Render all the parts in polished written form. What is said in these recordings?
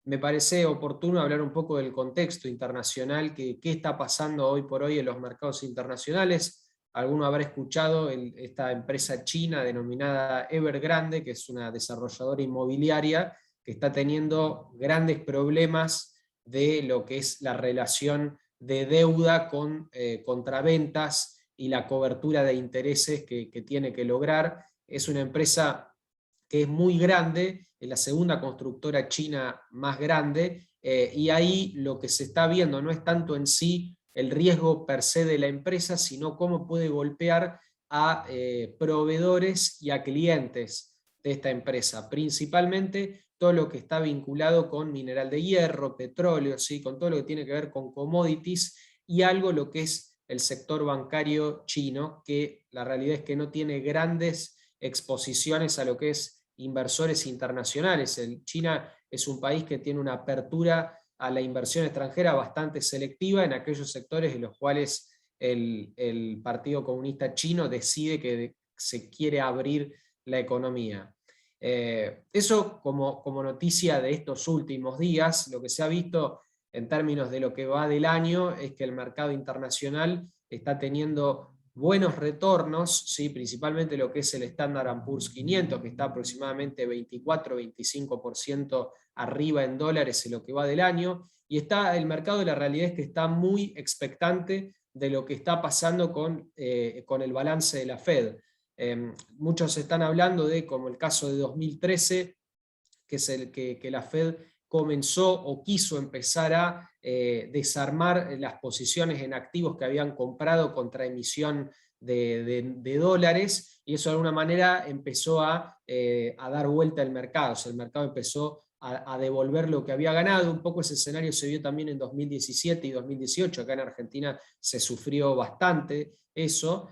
me parece oportuno hablar un poco del contexto internacional, qué está pasando hoy por hoy en los mercados internacionales. Alguno habrá escuchado esta empresa china denominada Evergrande, que es una desarrolladora inmobiliaria que está teniendo grandes problemas de lo que es la relación de deuda con contraventas y la cobertura de intereses que tiene que lograr. Es una empresa que es muy grande, es la segunda constructora china más grande, y ahí lo que se está viendo no es tanto en sí el riesgo per se de la empresa, sino cómo puede golpear a proveedores y a clientes de esta empresa, principalmente todo lo que está vinculado con mineral de hierro, petróleo, ¿sí? Con todo lo que tiene que ver con commodities, y algo lo que es el sector bancario chino, que la realidad es que no tiene grandes exposiciones a lo que es inversores internacionales. China es un país que tiene una apertura a la inversión extranjera bastante selectiva en aquellos sectores en los cuales el Partido Comunista Chino decide que se quiere abrir la economía. Eso como noticia de estos últimos días. Lo que se ha visto en términos de lo que va del año es que el mercado internacional está teniendo buenos retornos, ¿sí? Principalmente lo que es el Standard & Poor's 500, que está aproximadamente 24-25% arriba en dólares en lo que va del año, y el mercado, de la realidad es que está muy expectante de lo que está pasando con el balance de la Fed. Muchos están hablando de, como el caso de 2013, que es el que la Fed comenzó o quiso empezar a desarmar las posiciones en activos que habían comprado contra emisión de dólares, y eso de alguna manera empezó a dar vuelta al mercado. O sea, el mercado empezó a devolver lo que había ganado. Un poco ese escenario se vio también en 2017 y 2018, acá en Argentina se sufrió bastante eso,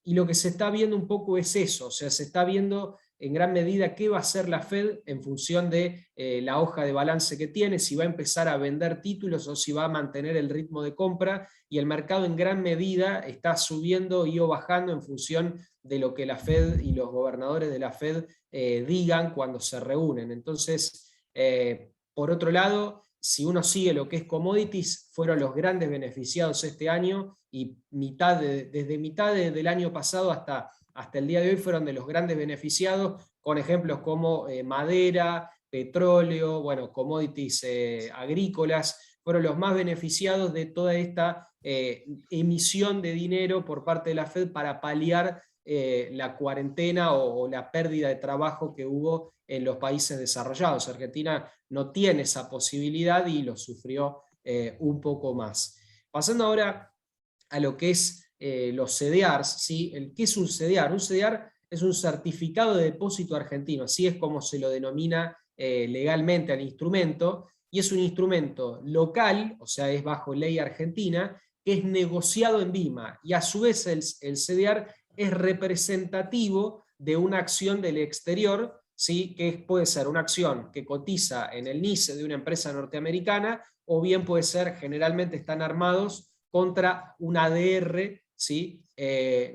y lo que se está viendo un poco es eso. O sea, se está viendo en gran medida qué va a hacer la Fed en función de la hoja de balance que tiene, si va a empezar a vender títulos o si va a mantener el ritmo de compra, y el mercado en gran medida está subiendo o bajando en función de lo que la Fed y los gobernadores de la Fed digan cuando se reúnen. Entonces, por otro lado, si uno sigue lo que es commodities, fueron los grandes beneficiados este año, y desde mitad del año pasado hasta el día de hoy fueron de los grandes beneficiados, con ejemplos como madera, petróleo, bueno, commodities agrícolas, fueron los más beneficiados de toda esta emisión de dinero por parte de la Fed para paliar la cuarentena o la pérdida de trabajo que hubo en los países desarrollados. Argentina no tiene esa posibilidad y lo sufrió un poco más. Pasando ahora a lo que es los CDRs, ¿sí? ¿Qué es un CDR? Un CDR es un certificado de depósito argentino, así es como se lo denomina legalmente al instrumento, y es un instrumento local, o sea, es bajo ley argentina, que es negociado en BIMA, y a su vez el CDR es representativo de una acción del exterior, ¿sí? Que puede ser una acción que cotiza en el NICE de una empresa norteamericana, o bien puede ser, generalmente están armados contra un ADR, ¿sí?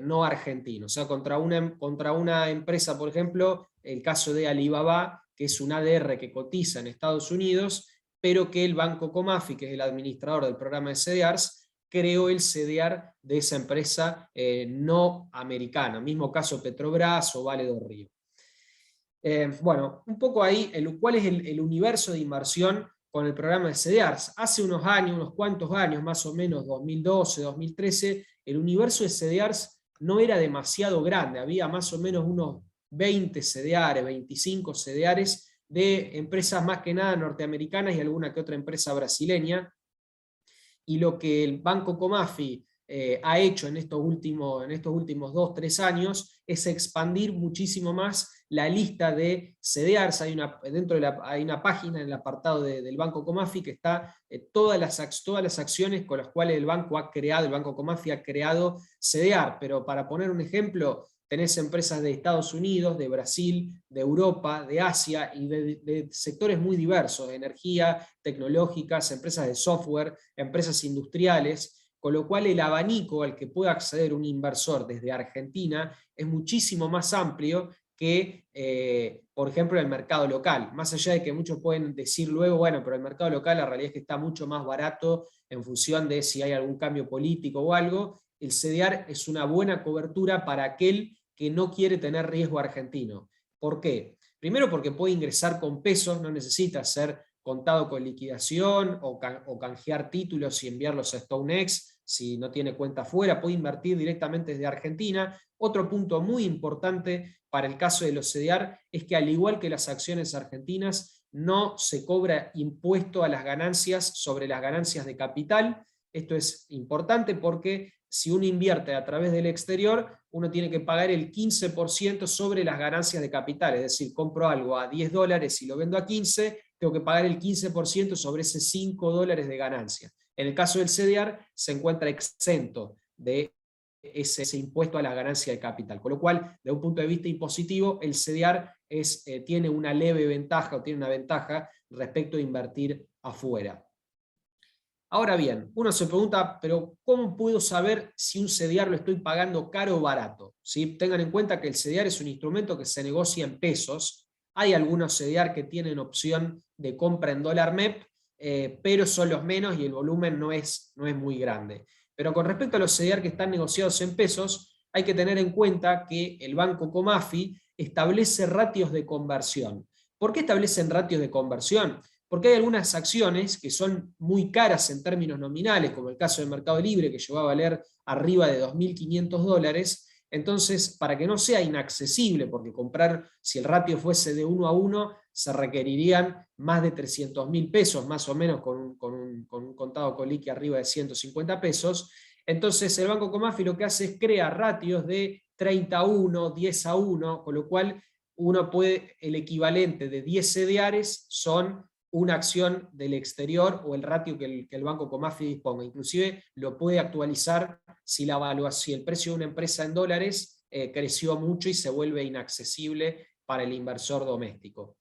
No argentino, o sea, contra una empresa, por ejemplo, el caso de Alibaba, que es un ADR que cotiza en Estados Unidos, pero que el Banco Comafi, que es el administrador del programa de CDRs, creó el CDR de esa empresa no americana. Mismo caso Petrobras o Vale do Río. Bueno, un poco ahí, ¿cuál es el universo de inversión con el programa de CDRs? Hace unos años, unos cuantos años, más o menos 2012, 2013, el universo de CDRs no era demasiado grande, había más o menos unos 20 CDRs, 25 CDRs de empresas más que nada norteamericanas y alguna que otra empresa brasileña, y lo que el Banco Comafi ha hecho en estos últimos 2-3 años es expandir muchísimo más la lista de CDRs. Hay una página en el apartado del Banco Comafi que está todas las acciones con las cuales el Banco Comafi ha creado CDR, pero para poner un ejemplo, tenés empresas de Estados Unidos, de Brasil, de Europa, de Asia y de sectores muy diversos, de energía, tecnológicas, empresas de software, empresas industriales, con lo cual el abanico al que puede acceder un inversor desde Argentina es muchísimo más amplio que, por ejemplo, el mercado local. Más allá de que muchos pueden decir luego, bueno, pero el mercado local la realidad es que está mucho más barato en función de si hay algún cambio político o algo. El CDR es una buena cobertura para aquel que no quiere tener riesgo argentino. ¿Por qué? Primero porque puede ingresar con pesos, no necesita ser contado con liquidación o canjear títulos y enviarlos a StoneX si no tiene cuenta afuera, puede invertir directamente desde Argentina. Otro punto muy importante para el caso de los CDR es que, al igual que las acciones argentinas, no se cobra impuesto a las ganancias sobre las ganancias de capital. Esto es importante porque si uno invierte a través del exterior, uno tiene que pagar el 15% sobre las ganancias de capital, es decir, compro algo a $10 y lo vendo a 15, tengo que pagar el 15% sobre ese $5 de ganancia. En el caso del CDR se encuentra exento de ese impuesto a la ganancia de capital, con lo cual, desde un punto de vista impositivo, el CDR tiene una leve ventaja o tiene una ventaja respecto a invertir afuera. Ahora bien, uno se pregunta, pero ¿cómo puedo saber si un CDR lo estoy pagando caro o barato? ¿Sí? Tengan en cuenta que el CDR es un instrumento que se negocia en pesos. Hay algunos CDR que tienen opción de compra en dólar MEP, pero son los menos y el volumen no es muy grande. Pero con respecto a los CDR que están negociados en pesos, hay que tener en cuenta que el Banco Comafi establece ratios de conversión. ¿Por qué establecen ratios de conversión? Porque hay algunas acciones que son muy caras en términos nominales, como el caso del Mercado Libre, que llegó a valer arriba de $2.500. Entonces, para que no sea inaccesible, porque comprar, si el ratio fuese de 1 a 1, se requerirían más de 300.000 pesos, más o menos con un contado con liqui arriba de 150 pesos. Entonces, el Banco Comafi lo que hace es crear ratios de 30 a 1, 10 a 1, con lo cual uno puede, el equivalente de 10 CDRs son una acción del exterior o el ratio que el Banco Comafi disponga. Inclusive lo puede actualizar si el precio de una empresa en dólares creció mucho y se vuelve inaccesible para el inversor doméstico.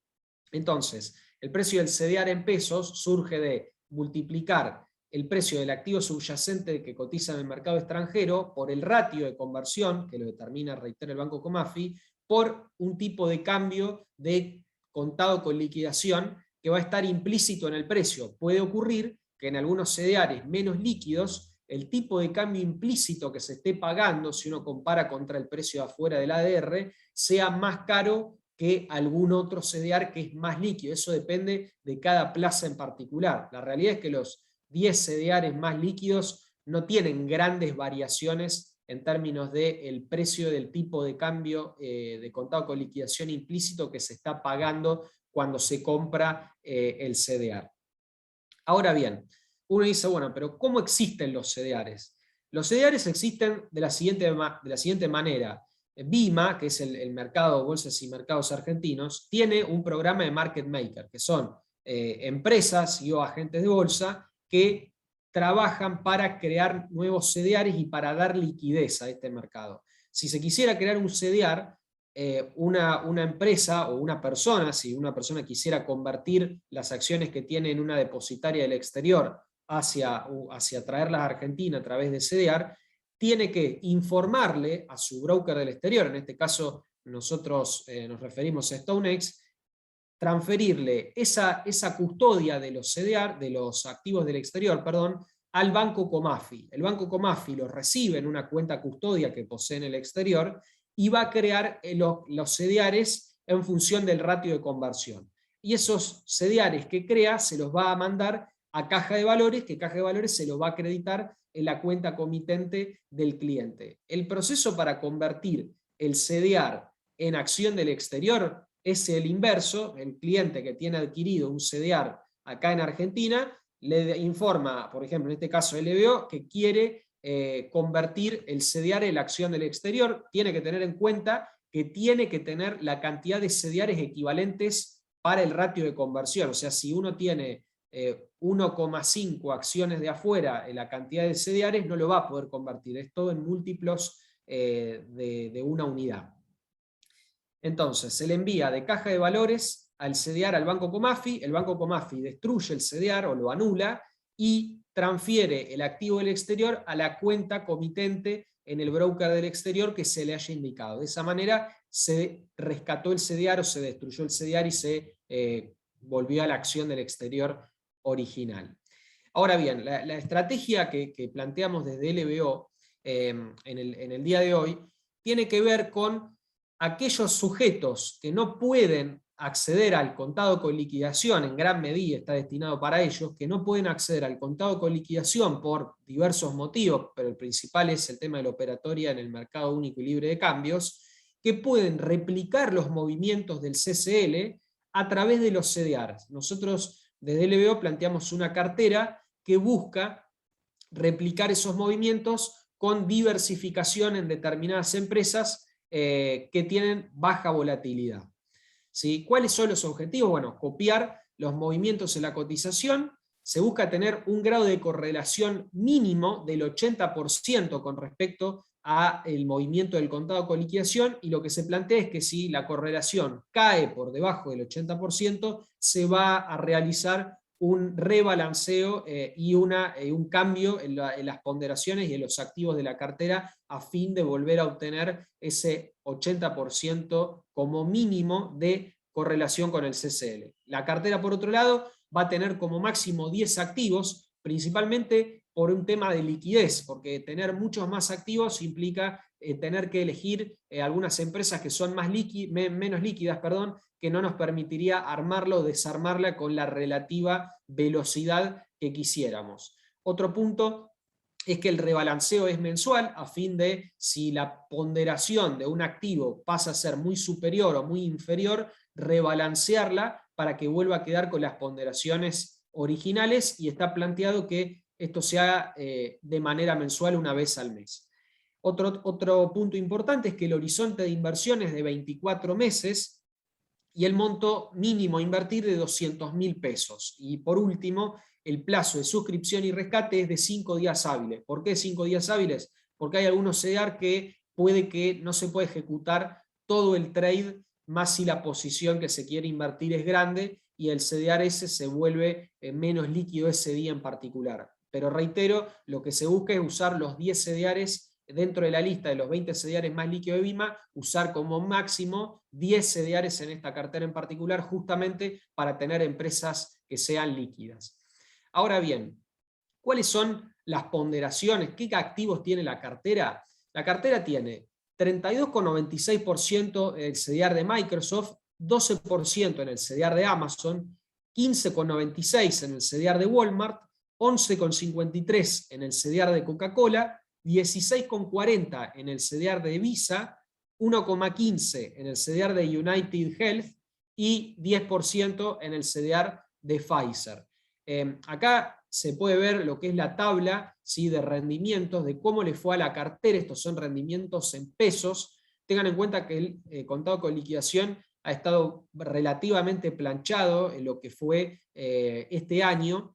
Entonces, el precio del CDR en pesos surge de multiplicar el precio del activo subyacente que cotiza en el mercado extranjero por el ratio de conversión, que lo determina, reitero, el Banco Comafi, por un tipo de cambio de contado con liquidación que va a estar implícito en el precio. Puede ocurrir que en algunos CDRs menos líquidos, el tipo de cambio implícito que se esté pagando, si uno compara contra el precio de afuera del ADR, sea más caro que algún otro CDR que es más líquido. Eso depende de cada plaza en particular. La realidad es que los 10 CDRs más líquidos no tienen grandes variaciones en términos del precio del tipo de cambio de contado con liquidación implícito que se está pagando cuando se compra el CDR. Ahora bien, uno dice, bueno, pero ¿cómo existen los CDRs? Los CDRs existen de la siguiente manera. BIMA, que es el mercado, bolsas y mercados argentinos, tiene un programa de market maker, que son empresas y o agentes de bolsa que trabajan para crear nuevos CDRs y para dar liquidez a este mercado. Si se quisiera crear un CDR, una empresa o una persona, si una persona quisiera convertir las acciones que tiene en una depositaria del exterior hacia traerlas a Argentina a través de CDR, tiene que informarle a su broker del exterior, en este caso nosotros nos referimos a StoneX, transferirle esa custodia de los CDR, de los activos del exterior, perdón, al Banco Comafi. El Banco Comafi los recibe en una cuenta custodia que posee en el exterior y va a crear los CDRs en función del ratio de conversión. Y esos CDRs que crea se los va a mandar a Caja de Valores, que Caja de Valores se los va a acreditar en la cuenta comitente del cliente. El proceso para convertir el CDR en acción del exterior es el inverso. El cliente que tiene adquirido un CDR acá en Argentina le informa, por ejemplo, en este caso LBO, que quiere convertir el CDR en la acción del exterior. Tiene que tener en cuenta que tiene que tener la cantidad de CDRs equivalentes para el ratio de conversión. O sea, si uno tiene 1,5 acciones de afuera en la cantidad de CDRs, no lo va a poder convertir. Es todo en múltiplos de una unidad. Entonces, se le envía de Caja de Valores al CDR al Banco Comafi, el Banco Comafi destruye el CDR o lo anula y transfiere el activo del exterior a la cuenta comitente en el broker del exterior que se le haya indicado. De esa manera se rescató el CDR o se destruyó el CDR y se volvió a la acción del exterior original. Ahora bien, la estrategia que planteamos desde LBO en el día de hoy tiene que ver con aquellos sujetos que no pueden acceder al contado con liquidación, en gran medida está destinado para ellos, que no pueden acceder al contado con liquidación por diversos motivos, pero el principal es el tema de la operatoria en el mercado único y libre de cambios, que pueden replicar los movimientos del CCL a través de los CDRs. Nosotros desde LBO planteamos una cartera que busca replicar esos movimientos con diversificación en determinadas empresas que tienen baja volatilidad. ¿Sí? ¿Cuáles son los objetivos? Bueno, copiar los movimientos en la cotización. Se busca tener un grado de correlación mínimo del 80% con respecto al movimiento del contado con liquidación, y lo que se plantea es que si la correlación cae por debajo del 80%, se va a realizar un rebalanceo y un cambio en las ponderaciones y en los activos de la cartera a fin de volver a obtener ese 80% como mínimo de correlación con el CCL. La cartera, por otro lado, va a tener como máximo 10 activos, principalmente por un tema de liquidez, porque tener muchos más activos implica tener que elegir algunas empresas que son menos líquidas, que no nos permitiría armarla o desarmarla con la relativa velocidad que quisiéramos. Otro punto es que el rebalanceo es mensual a fin de, si la ponderación de un activo pasa a ser muy superior o muy inferior, rebalancearla para que vuelva a quedar con las ponderaciones originales, y está planteado que esto se haga de manera mensual una vez al mes. Otro punto importante es que el horizonte de inversión es de 24 meses y el monto mínimo a invertir de 200.000 pesos. Y por último, el plazo de suscripción y rescate es de 5 días hábiles. ¿Por qué 5 días hábiles? Porque hay algunos CDR que puede que no se pueda ejecutar todo el trade, más si la posición que se quiere invertir es grande y el CDR ese se vuelve menos líquido ese día en particular. Pero reitero, lo que se busca es usar los 10 CDRs dentro de la lista de los 20 CDRs más líquidos de BIMA, usar como máximo 10 CDRs en esta cartera en particular, justamente para tener empresas que sean líquidas. Ahora bien, ¿cuáles son las ponderaciones? ¿Qué activos tiene la cartera? La cartera tiene 32,96% en el CDR de Microsoft, 12% en el CDR de Amazon, 15,96% en el CDR de Walmart, 11,53% en el CDR de Coca-Cola, 16,40 en el CDR de Visa, 1,15 en el CDR de United Health y 10% en el CDR de Pfizer. Acá se puede ver lo que es la tabla, ¿sí?, de rendimientos, de cómo le fue a la cartera. Estos son rendimientos en pesos. Tengan en cuenta que el contado con liquidación ha estado relativamente planchado en lo que fue este año,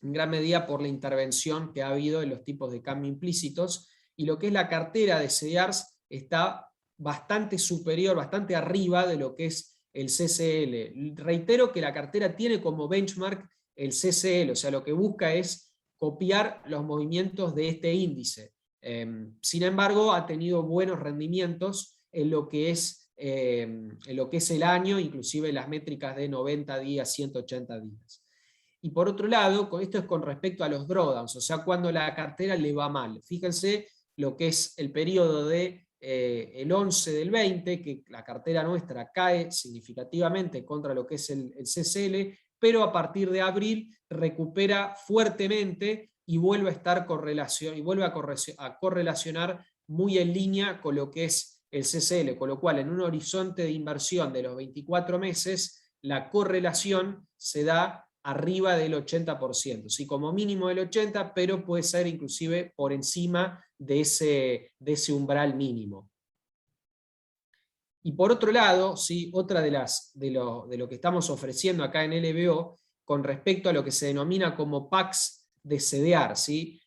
en gran medida por la intervención que ha habido en los tipos de cambio implícitos, y lo que es la cartera de CDRs está bastante superior, bastante arriba de lo que es el CCL. Reitero que la cartera tiene como benchmark el CCL, o sea, lo que busca es copiar los movimientos de este índice. Sin embargo, ha tenido buenos rendimientos en lo que es el año, inclusive las métricas de 90 días, 180 días. Y por otro lado, esto es con respecto a los drawdowns, o sea, cuando la cartera le va mal. Fíjense lo que es el periodo de el 11 del 20, que la cartera nuestra cae significativamente contra lo que es el CCL, pero a partir de abril recupera fuertemente y vuelve a estar a correlacionar muy en línea con lo que es el CCL, con lo cual en un horizonte de inversión de los 24 meses, la correlación se da arriba del 80%, ¿sí? Como mínimo del 80%, pero puede ser inclusive por encima de ese umbral mínimo. Y por otro lado, ¿sí?, otra de lo que estamos ofreciendo acá en LBO con respecto a lo que se denomina como packs de CDR, ¿sí?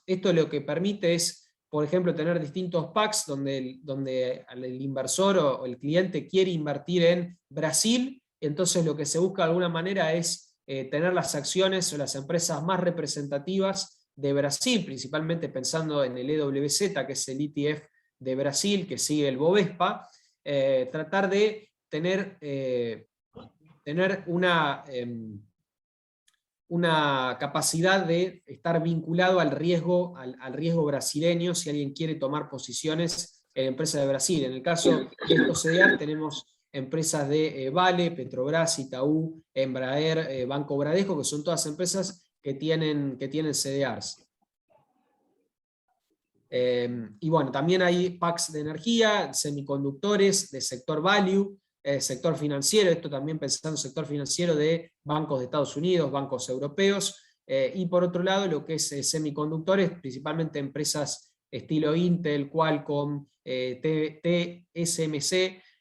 Esto lo que permite es, por ejemplo, tener distintos packs donde el inversor o el cliente quiere invertir en Brasil, entonces lo que se busca de alguna manera es tener las acciones o las empresas más representativas de Brasil, principalmente pensando en el EWZ, que es el ETF de Brasil, que sigue el Bovespa, tratar de tener una capacidad de estar vinculado al riesgo brasileño si alguien quiere tomar posiciones en empresas de Brasil. En el caso de estos CDR tenemos empresas de Vale, Petrobras, Itaú, Embraer, Banco Bradesco, que son todas empresas que tienen CDRs. Y bueno, también hay packs de energía, semiconductores, de sector value, sector financiero, esto también pensando en sector financiero de bancos de Estados Unidos, bancos europeos, y por otro lado lo que es semiconductores, principalmente empresas estilo Intel, Qualcomm, TSMC,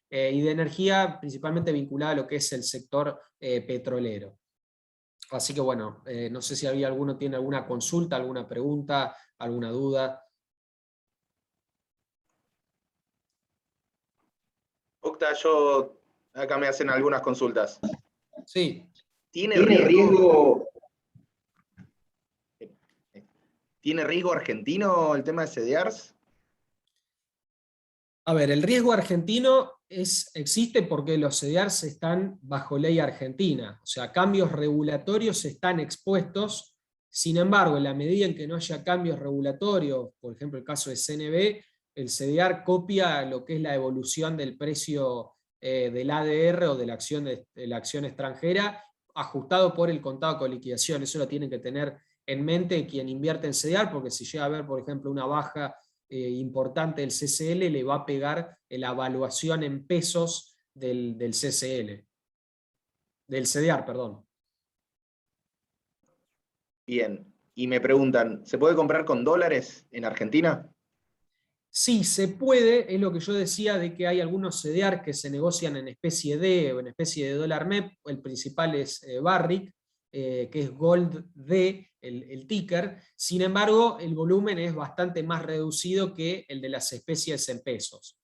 y de energía principalmente vinculada a lo que es el sector petrolero. Así que bueno, no sé si alguno tiene alguna consulta, alguna pregunta, alguna duda. Octa, acá me hacen algunas consultas. Sí. ¿Tiene riesgo argentino el tema de CDRs? A ver, el riesgo argentino existe porque los CDRs están bajo ley argentina, o sea, cambios regulatorios están expuestos. Sin embargo, en la medida en que no haya cambios regulatorios, por ejemplo el caso de CNB, el CDR copia lo que es la evolución del precio del ADR o de la acción extranjera, ajustado por el contado con liquidación. Eso lo tienen que tener en mente quien invierte en CDR, porque si llega a haber, por ejemplo, una baja importante del CCL, le va a pegar la evaluación en pesos del CCL, del CDR, perdón. Bien, y me preguntan, ¿se puede comprar con dólares en Argentina? Sí, se puede, es lo que yo decía de que hay algunos CDR que se negocian en especie D o en especie de dólar MEP, el principal es Barrick, que es Gold D, el ticker. Sin embargo, el volumen es bastante más reducido que el de las especies en pesos,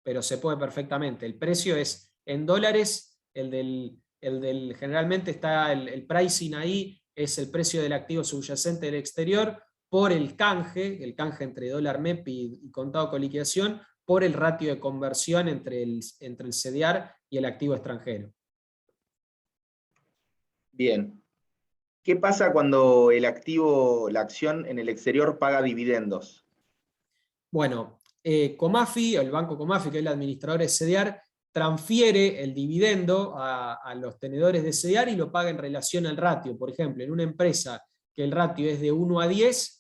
pero se puede perfectamente. El precio es en dólares, generalmente está el pricing ahí, es el precio del activo subyacente del exterior, por el canje entre dólar MEP y contado con liquidación, por el ratio de conversión entre el CDR y el activo extranjero. Bien. ¿Qué pasa cuando el activo, la acción en el exterior paga dividendos? Bueno, Comafi, el banco Comafi, que es el administrador de CDR, transfiere el dividendo a los tenedores de CDR y lo paga en relación al ratio. Por ejemplo, en una empresa que el ratio es de 1 a 10,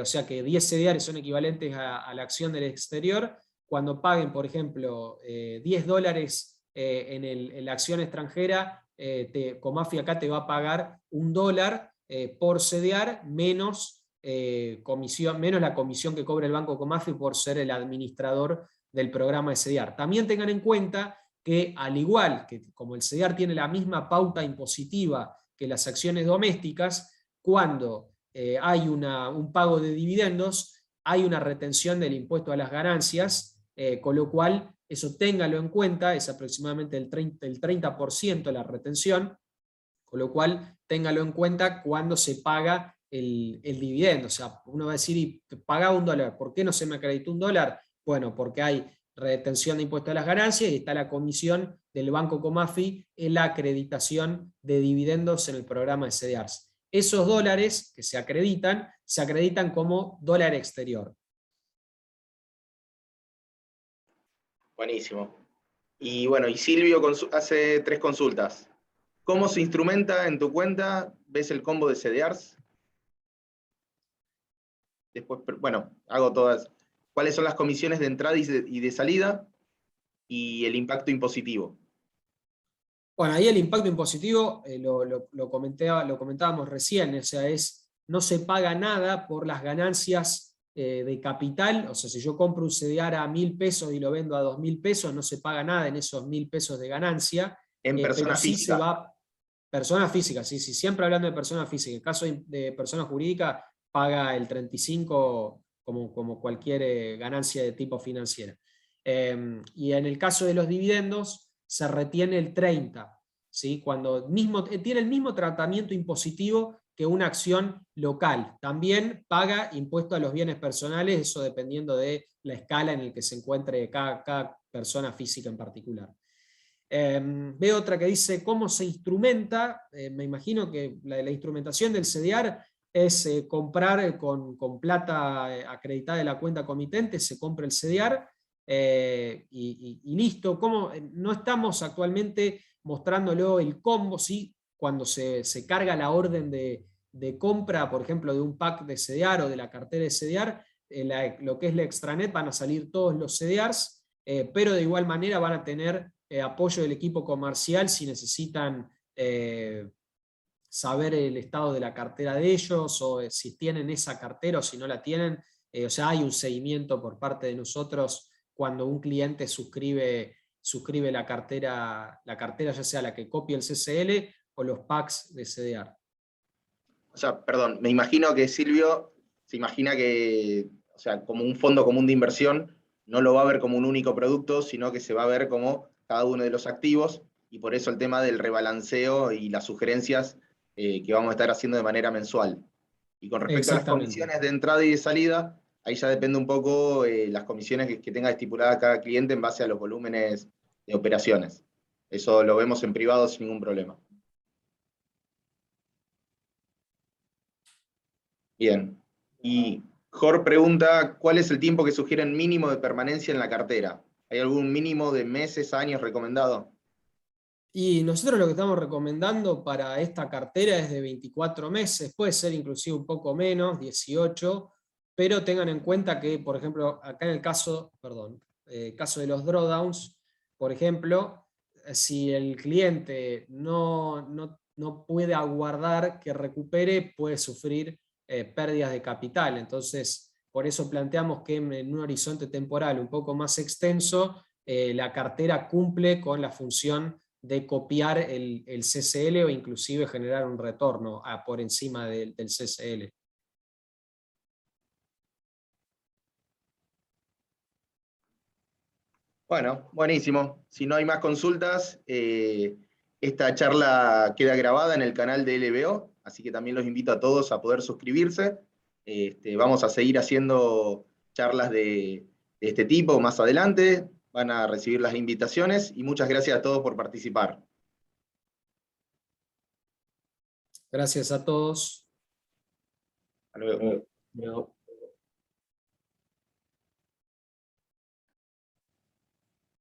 o sea que 10 CDR son equivalentes a la acción del exterior, cuando paguen, por ejemplo, $10 en la acción extranjera, Comafi acá te va a pagar $1 por CDR menos menos la comisión que cobra el banco Comafi por ser el administrador del programa de CDR. También tengan en cuenta que al igual que como el CDR tiene la misma pauta impositiva que las acciones domésticas, cuando hay un pago de dividendos, hay una retención del impuesto a las ganancias, con lo cual eso téngalo en cuenta, es aproximadamente el 30% la retención, con lo cual téngalo en cuenta cuando se paga el dividendo. O sea, uno va a decir, pagaba $1, ¿por qué no se me acreditó $1? Bueno, porque hay retención de impuestos a las ganancias y está la comisión del Banco Comafi en la acreditación de dividendos en el programa de CDRs. Esos dólares que se acreditan como dólar exterior. Buenísimo. Y bueno, y Silvio hace 3 consultas. ¿Cómo se instrumenta en tu cuenta? ¿Ves el combo de CDRs? Después, bueno, hago todas. ¿Cuáles son las comisiones de entrada y de salida? Y el impacto impositivo. Bueno, ahí el impacto impositivo lo comentábamos recién, o sea, no se paga nada por las ganancias de capital, o sea, si yo compro un CDR a 1.000 pesos y lo vendo a 2.000 pesos, no se paga nada en esos 1.000 pesos de ganancia. En persona pero sí física. se va, persona física, sí, siempre hablando de persona física. En caso de persona jurídica, paga el 35% como cualquier ganancia de tipo financiera. Y en el caso de los dividendos, se retiene el 30%, ¿sí? Cuando tiene el mismo tratamiento impositivo que una acción local. También paga impuesto a los bienes personales, eso dependiendo de la escala en la que se encuentre cada persona física en particular. Veo otra que dice cómo se instrumenta. Me imagino que la instrumentación del CDR es comprar con plata acreditada de la cuenta comitente, se compra el CDR y listo. No estamos actualmente mostrándolo el combo, ¿sí? Cuando se carga la orden de compra, por ejemplo, de un pack de CDR o de la cartera de CDR, lo que es la extranet van a salir todos los CDRs, pero de igual manera van a tener apoyo del equipo comercial si necesitan saber el estado de la cartera de ellos, o si tienen esa cartera o si no la tienen. O sea, hay un seguimiento por parte de nosotros cuando un cliente suscribe la cartera ya sea la que copia el CCL o los packs de CDR. O sea, perdón, me imagino que Silvio se imagina que, o sea, como un fondo común de inversión, no lo va a ver como un único producto, sino que se va a ver como cada uno de los activos, y por eso el tema del rebalanceo y las sugerencias que vamos a estar haciendo de manera mensual. Y con respecto a las Exactamente. comisiones de entrada y de salida, ahí ya depende un poco las comisiones que tenga estipulada cada cliente en base a los volúmenes de operaciones. Eso lo vemos en privado sin ningún problema. Bien. Y Jor pregunta, ¿cuál es el tiempo que sugieren mínimo de permanencia en la cartera? ¿Hay algún mínimo de meses, años recomendado? Y nosotros lo que estamos recomendando para esta cartera es de 24 meses, puede ser inclusive un poco menos, 18, pero tengan en cuenta que, por ejemplo, acá en el caso, caso de los drawdowns, por ejemplo, si el cliente no puede aguardar que recupere, puede sufrir pérdidas de capital. Entonces, por eso planteamos que en un horizonte temporal un poco más extenso, la cartera cumple con la función de copiar el CCL o inclusive generar un retorno por encima del CCL. Bueno, buenísimo. Si no hay más consultas, esta charla queda grabada en el canal de LBO, así que también los invito a todos a poder suscribirse. Vamos a seguir haciendo charlas de este tipo más adelante. Van a recibir las invitaciones y muchas gracias a todos por participar. Gracias a todos. Hasta luego. Luego.